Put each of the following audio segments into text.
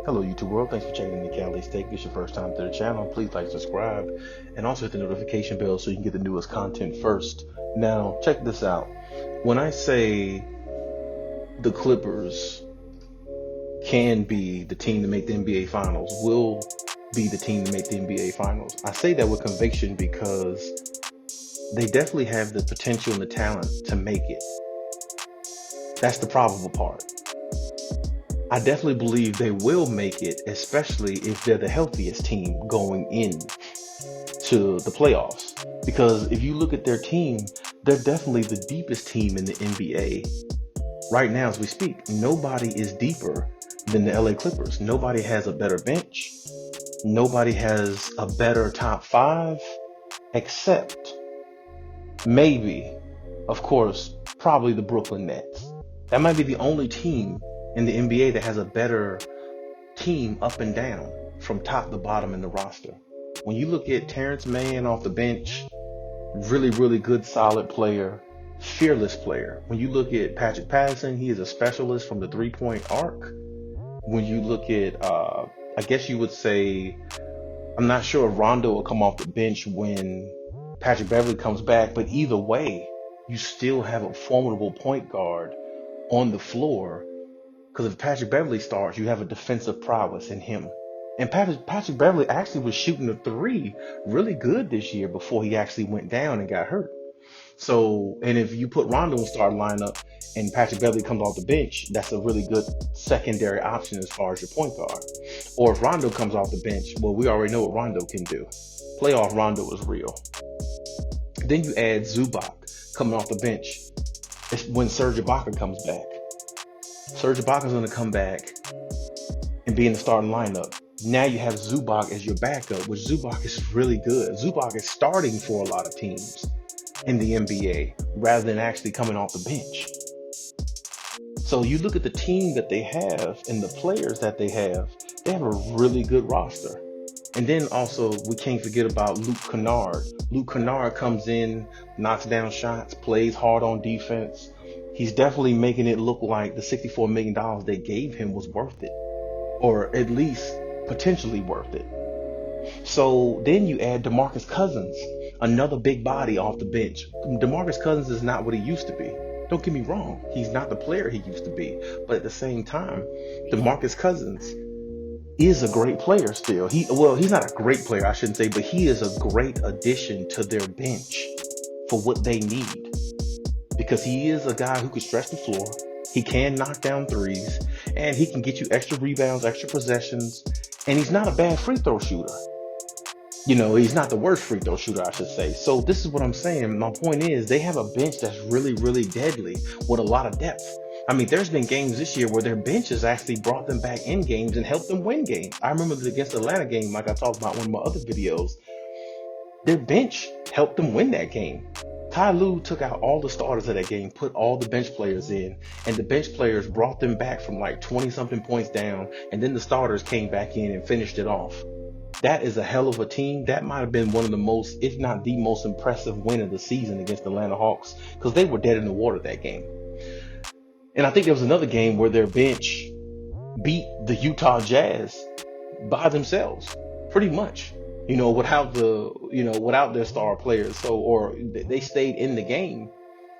Hello YouTube world, thanks for checking in the Khaliis Take. If it's your first time to the channel, please like, subscribe, and also hit the notification bell so you can get the newest content first. Now, check this out. When I say the Clippers can be the team to make the NBA Finals, will be the team to make the NBA Finals, I say that with conviction because they definitely have the potential and the talent to make it. That's the probable part. I definitely believe they will make it, especially if they're the healthiest team going in to the playoffs. Because if you look at their team, they're definitely the deepest team in the NBA. Right now, as we speak, nobody is deeper than the LA Clippers. Nobody has a better bench. Nobody has a better top five, except maybe, of course, probably the Brooklyn Nets. That might be the only team in the NBA that has a better team up and down from top to bottom in the roster. When you look at Terrence Mann off the bench, really good solid player, fearless player. When you look at Patrick Patterson, he is a specialist from the three-point arc. When you look at, I guess you would say, I'm not sure if Rondo will come off the bench when Patrick Beverley comes back, but either way, you still have a formidable point guard on the floor. Because if Patrick Beverley starts, you have a defensive prowess in him. And Patrick Beverley actually was shooting the three really good this year before he actually went down and got hurt. So, and if you put Rondo in starting lineup and Patrick Beverley comes off the bench, that's a really good secondary option as far as your point guard. Or if Rondo comes off the bench, well, we already know what Rondo can do. Playoff Rondo is real. Then you add Zubac coming off the bench when Serge Ibaka comes back. Serge Ibaka is going to come back and be in the starting lineup. Now you have Zubac as your backup, which Zubac is really good. Zubac is starting for a lot of teams in the NBA rather than actually coming off the bench. So you look at the team that they have and the players that they have a really good roster. And then also, we can't forget about Luke Kennard. Luke Kennard comes in, knocks down shots, plays hard on defense. He's definitely making it look like the $64 million they gave him was worth it, or at least potentially worth it. So then you add DeMarcus Cousins, another big body off the bench. DeMarcus Cousins is not what he used to be. Don't get me wrong. He's not the player he used to be. But at the same time, DeMarcus Cousins is a great player still. He's not a great player, I shouldn't say, but he is a great addition to their bench for what they need. Because he is a guy who can stretch the floor, he can knock down threes, and he can get you extra rebounds, extra possessions, and he's not a bad free throw shooter. You know, he's not the worst free throw shooter, I should say. So this is what I'm saying. My point is, they have a bench that's really deadly with a lot of depth. I mean, there's been games this year where their bench has actually brought them back in games and helped them win games. I remember against the Atlanta game, like I talked about in one of my other videos, their bench helped them win that game. Ty Lue took out all the starters of that game, put all the bench players in, and the bench players brought them back from like 20-something points down, and then the starters came back in and finished it off. That is a hell of a team. That might have been one of the most, if not the most impressive win of the season against the Atlanta Hawks, because they were dead in the water that game. And I think there was another game where their bench beat the Utah Jazz by themselves, pretty much. Without their star players. Or they stayed in the game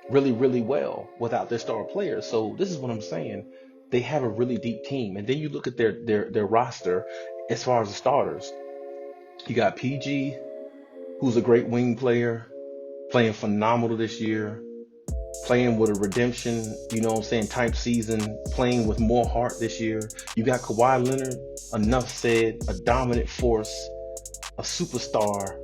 really well without their star players. So this is what I'm saying. They have a really deep team. And then you look at their roster as far as the starters. You got PG, who's a great wing player, playing phenomenal this year, playing with a redemption, type season, playing with more heart this year. You got Kawhi Leonard, enough said, a dominant force, a superstar,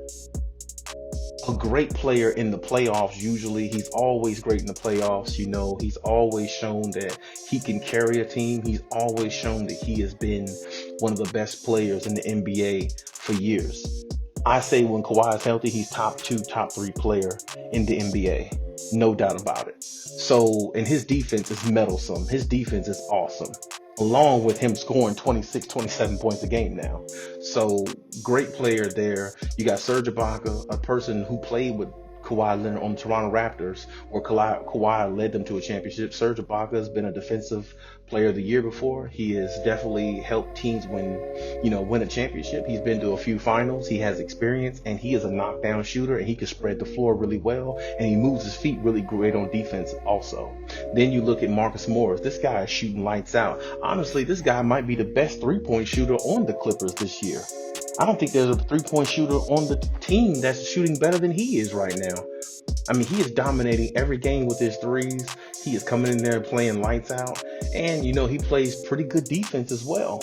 a great player in the playoffs. Usually he's always great in the playoffs. He's always shown that he can carry a team. He's always shown that he has been one of the best players in the NBA for years. I say when Kawhi is healthy, he's top 2, top 3 player in the NBA. No doubt about it. So, and his defense is meddlesome. His defense is awesome, along with him scoring 26, 27 points a game now. So, great player there. You got Serge Ibaka, a person who played with Kawhi Leonard on the Toronto Raptors, where Kawhi led them to a championship. Serge Ibaka has been a defensive player of the year before. He has definitely helped teams win a championship. He's been to a few finals. He has experience, and he is a knockdown shooter, and he can spread the floor really well, and he moves his feet really great on defense also. Then you look at Marcus Morris. This guy is shooting lights out. Honestly, this guy might be the best three-point shooter on the Clippers this year. I don't think there's a three-point shooter on the team that's shooting better than he is right now. I mean, he is dominating every game with his threes. He is coming in there playing lights out. And, he plays pretty good defense as well.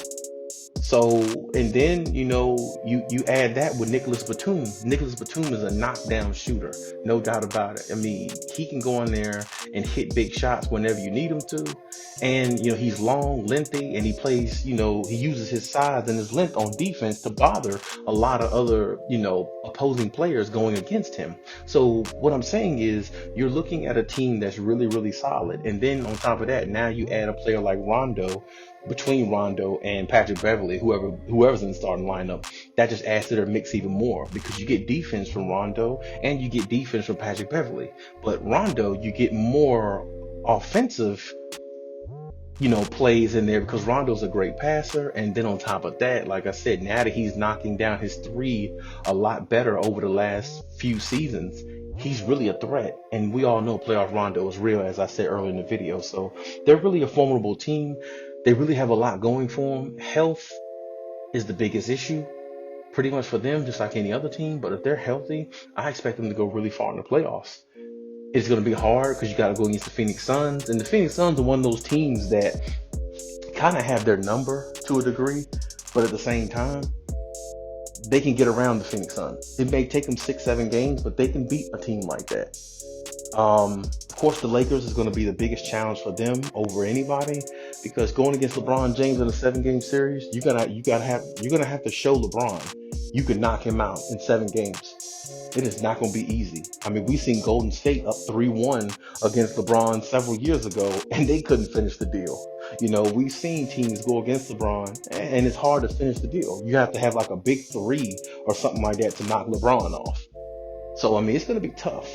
So, and then, you add that with Nicholas Batum. Nicholas Batum is a knockdown shooter, no doubt about it. I mean, he can go in there and hit big shots whenever you need him to. And, he's long, lengthy, and he plays, he uses his size and his length on defense to bother a lot of other, opposing players going against him. So what I'm saying is you're looking at a team that's really, really solid. And then on top of that, now you add a player like Rondo, between Rondo and Patrick Beverley, whoever's in the starting lineup, that just adds to their mix even more, because you get defense from Rondo and you get defense from Patrick Beverley. But Rondo, you get more offensive, plays in there, because Rondo's a great passer. And then on top of that, like I said, now that he's knocking down his three a lot better over the last few seasons, he's really a threat. And we all know playoff Rondo is real, as I said earlier in the video. So they're really a formidable team. They really have a lot going for them. Health is the biggest issue, pretty much for them, just like any other team. But if they're healthy, I expect them to go really far in the playoffs. It's going to be hard because you got to go against the Phoenix Suns. And the Phoenix Suns are one of those teams that kind of have their number to a degree, but at the same time, they can get around the Phoenix Suns. It may take them 6-7 games, but they can beat a team like that. Of course, the Lakers is going to be the biggest challenge for them over anybody, because going against LeBron James in a 7-game series, you're gonna have to show LeBron you can knock him out in 7 games. It is not going to be easy. I mean, we seen Golden State up 3-1 against LeBron several years ago, and they couldn't finish the deal. We've seen teams go against LeBron, and it's hard to finish the deal. You have to have like a big 3 or something like that to knock LeBron off. So, I mean, it's going to be tough.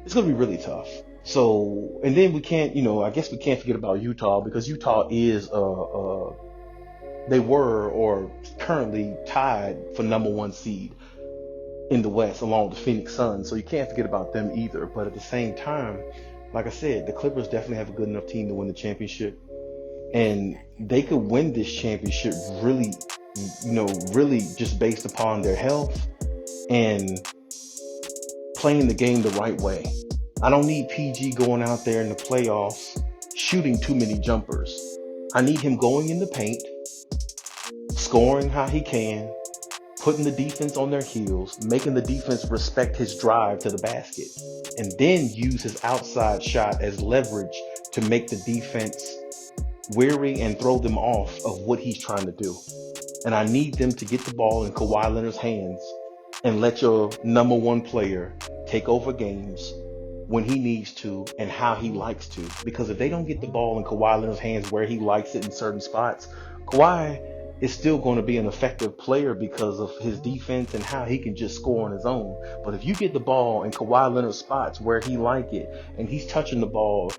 It's going to be really tough. So, and then we can't, I guess we can't forget about Utah, because Utah is, they were or currently tied for number 1 seed in the West, along with the Phoenix Suns. So you can't forget about them either. But at the same time, like I said, the Clippers definitely have a good enough team to win the championship. And they could win this championship really just based upon their health and playing the game the right way. I don't need PG going out there in the playoffs shooting too many jumpers. I need him going in the paint, scoring how he can, putting the defense on their heels, making the defense respect his drive to the basket, and then use his outside shot as leverage to make the defense weary and throw them off of what he's trying to do. And I need them to get the ball in Kawhi Leonard's hands and let your number 1 player take over games when he needs to and how he likes to. Because if they don't get the ball in Kawhi Leonard's hands where he likes it in certain spots, Kawhi is still going to be an effective player because of his defense and how he can just score on his own. But if you get the ball in Kawhi Leonard's spots where he like it, and he's touching the ball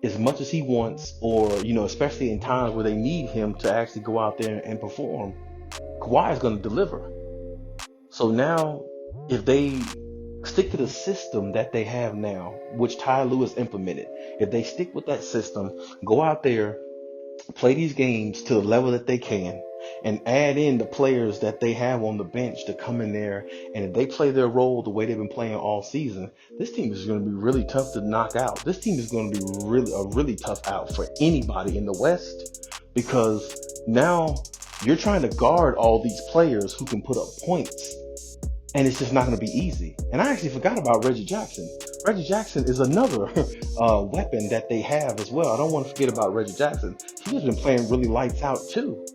as much as he wants, or, especially in times where they need him to actually go out there and perform, Kawhi is going to deliver. So now, if they stick to the system that they have now, which Ty Lue implemented, if they stick with that system, go out there, play these games to the level that they can, and add in the players that they have on the bench to come in there, and if they play their role the way they've been playing all season, this team is going to be really tough to knock out. This team is going to be really tough out for anybody in the West, because now you're trying to guard all these players who can put up points, and it's just not going to be easy. And I actually forgot about Reggie Jackson. Reggie Jackson is another weapon that they have as well. I don't want to forget about Reggie Jackson. He's been playing really lights out too.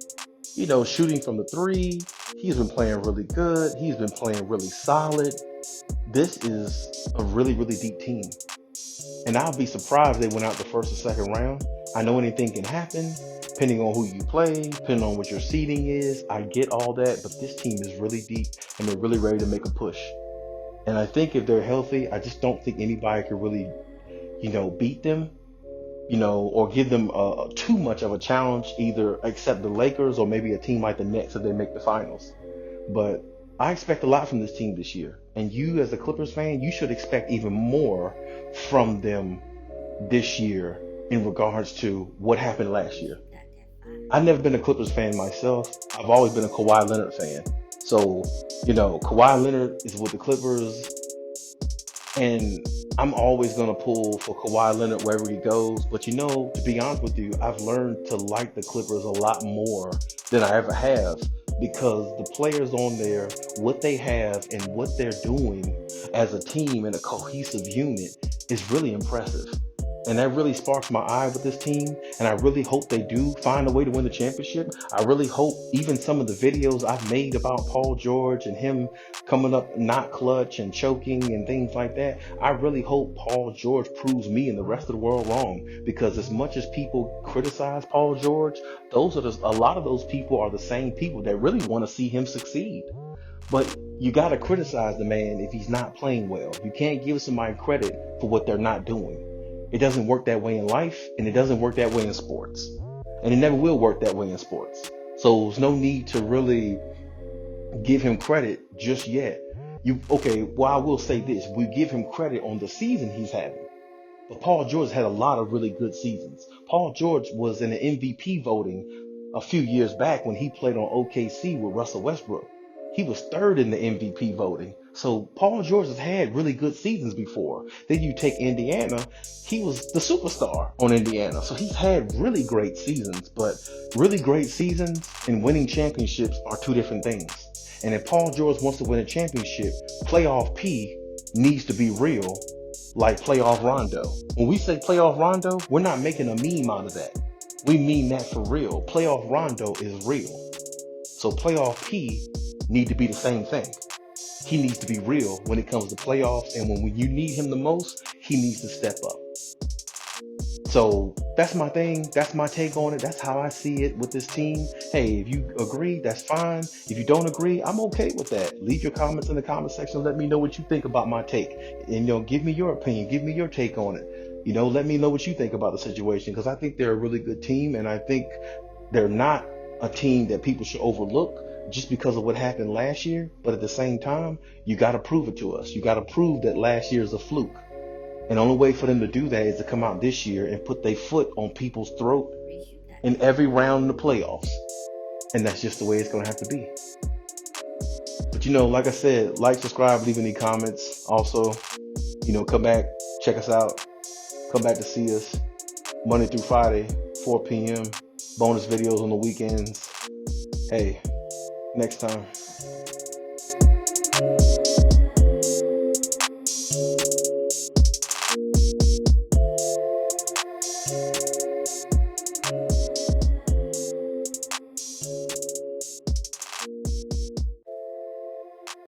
Shooting from the 3. He's been playing really good. He's been playing really solid. This is a really deep team. And I'll be surprised if they went out the first or second round. I know anything can happen, depending on who you play, depending on what your seeding is. I get all that, but this team is really deep, and they're really ready to make a push. And I think if they're healthy, I just don't think anybody could really, beat them, or give them too much of a challenge, either except the Lakers or maybe a team like the Nets if they make the finals. But I expect a lot from this team this year. And you, as a Clippers fan, you should expect even more from them this year in regards to what happened last year. I've never been a Clippers fan myself. I've always been a Kawhi Leonard fan. So, Kawhi Leonard is with the Clippers, and I'm always going to pull for Kawhi Leonard wherever he goes. But to be honest with you, I've learned to like the Clippers a lot more than I ever have, because the players on there, what they have and what they're doing as a team and a cohesive unit is really impressive. And that really sparks my eye with this team. And I really hope they do find a way to win the championship. I really hope even some of the videos I've made about Paul George and him coming up not clutch and choking and things like that, I really hope Paul George proves me and the rest of the world wrong. Because as much as people criticize Paul George, a lot of those people are the same people that really want to see him succeed. But you got to criticize the man if he's not playing well. You can't give somebody credit for what they're not doing. It doesn't work that way in life, and it doesn't work that way in sports. And it never will work that way in sports. So there's no need to really give him credit just yet. I will say this. We give him credit on the season he's having. But Paul George had a lot of really good seasons. Paul George was in the MVP voting a few years back when he played on OKC with Russell Westbrook. He was third in the MVP voting. So Paul George has had really good seasons before. Then you take Indiana, he was the superstar on Indiana. So he's had really great seasons, but really great seasons and winning championships are two different things. And if Paul George wants to win a championship, playoff P needs to be real, like playoff Rondo. When we say playoff Rondo, we're not making a meme out of that. We mean that for real. Playoff Rondo is real. So playoff P need to be the same thing. He needs to be real when it comes to playoffs, and when you need him the most, he needs to step up. So that's my thing. That's my take on it. That's how I see it with this team. Hey, if you agree, that's fine. If you don't agree, I'm okay with that. Leave your comments in the comment section. Let me know what you think about my take. And, give me your opinion. Give me your take on it. Let me know what you think about the situation, because I think they're a really good team, and I think they're not a team that people should overlook just because of what happened last year. But at the same time, you got to prove it to us. You got to prove that last year is a fluke. And the only way for them to do that is to come out this year and put their foot on people's throat in every round in the playoffs. And that's just the way it's going to have to be. But, like I said, like, subscribe, leave any comments. Also, come back, check us out. Come back to see us Monday through Friday, 4 p.m. Bonus videos on the weekends. Hey, next time.